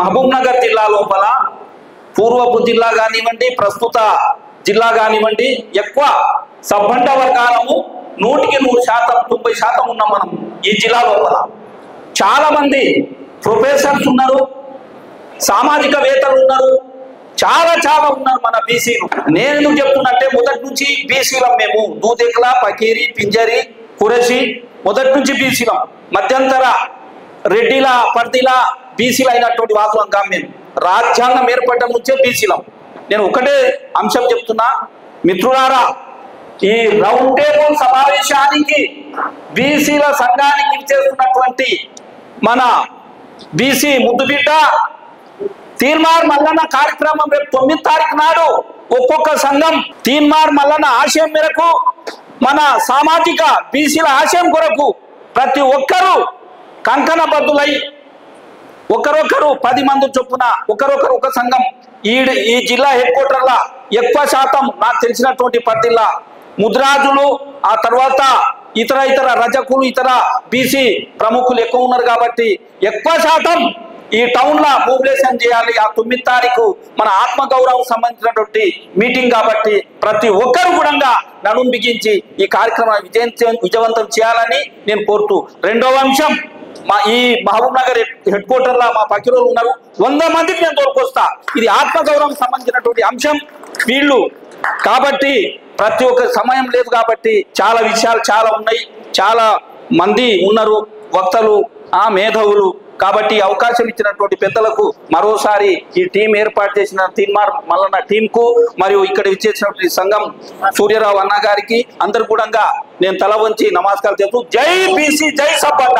మహబూబ్ నగర్ జిల్లా లోపల పూర్వపు జిల్లా కానివ్వండి, ప్రస్తుత జిల్లా కానివ్వండి, ఎక్కువ సబ్బండ వర్గాలము 100% 90% ఉన్నాం మనం ఈ జిల్లా లోపల. చాలా మంది ప్రొఫెసర్స్ ఉన్నారు, సామాజికవేత్తలు ఉన్నారు, చాలా ఉన్నారు మన బీసీలు. నేను ఎందుకు చెప్తున్నట్టే, మొదటి నుంచి బీసీలం మేము. దూదెకల, పకీరి, పింజరి, కురసి మొదటి నుంచి బీసీలం. మధ్యంతర రెడ్డిల, పర్దిల బీసీలు అయినటువంటి వాసులం కాదు మేము. రాజ్యాంగం ఏర్పడడం నుంచే బీసీలం. నేను ఒకటే అంశం చెప్తున్నా మిత్రులారా, ఈ రౌండ్ టేబుల్ సమావేశానికి బీసీల సంఘానికి చేస్తున్నటువంటి మన బీసీ ముద్దుబిడ్డ తీన్మార్ మల్లన్న కార్యక్రమం రేపు 9వ తారీఖు నాడు ఒక్కొక్క సంఘం తీన్మార్ మల్లన్న ఆశయం మేరకు, మన సామాజిక బీసీల ఆశయం కొరకు ప్రతి ఒక్కరూ కంకణబద్ధులై ఒకరొకరు 10 మంది చొప్పున ఒకరొకరు ఒక సంఘం ఈ జిల్లా హెడ్ క్వార్టర్ల ఎక్కువ శాతం నాకు తెలిసినటువంటి పట్టిల్లా ముద్రాజులు, ఆ తర్వాత ఇతర రజకులు, ఇతర బీసీ ప్రముఖులు ఎక్కువ ఉన్నారు కాబట్టి ఎక్కువ శాతం ఈ టౌన్ లా మూవ్లేషన్ చేయాలి. ఆ 9వ తారీఖు మన ఆత్మగౌరవం సంబంధించినటువంటి మీటింగ్ కాబట్టి ప్రతి ఒక్కరు కూడా నడుం బిగించి ఈ కార్యక్రమాన్ని విజయవంతం చేయాలని నేను కోరుతూ, రెండవ అంశం ఈ మహబూబ్ నగర్ హెడ్ క్వార్టర్ లా మా పకిరోలు ఉన్నారు, 100 మందికి నేను తోలుకొస్తా. ఇది ఆత్మగౌరవం సంబంధించినటువంటి అంశం వీళ్ళు కాబట్టి ప్రతి ఒక్క సమయం లేదు కాబట్టి చాలా విషయాలు చాలా ఉన్నాయి, చాలా మంది ఉన్నారు వక్తలు, మేధావులు. కాబట్టి అవకాశం ఇచ్చినటువంటి పెద్దలకు మరోసారి ఈ టీం ఏర్పాటు చేసిన తీన్మార్ మల్లన్న టీంకు మరియు ఇక్కడ ఇచ్చేసినటువంటి సంఘం సూర్యరావు అన్న గారికి అందరు కూడా నేను తల వంచి నమస్కారం చేస్తూ జై బీసీ, జై సబ్బండ.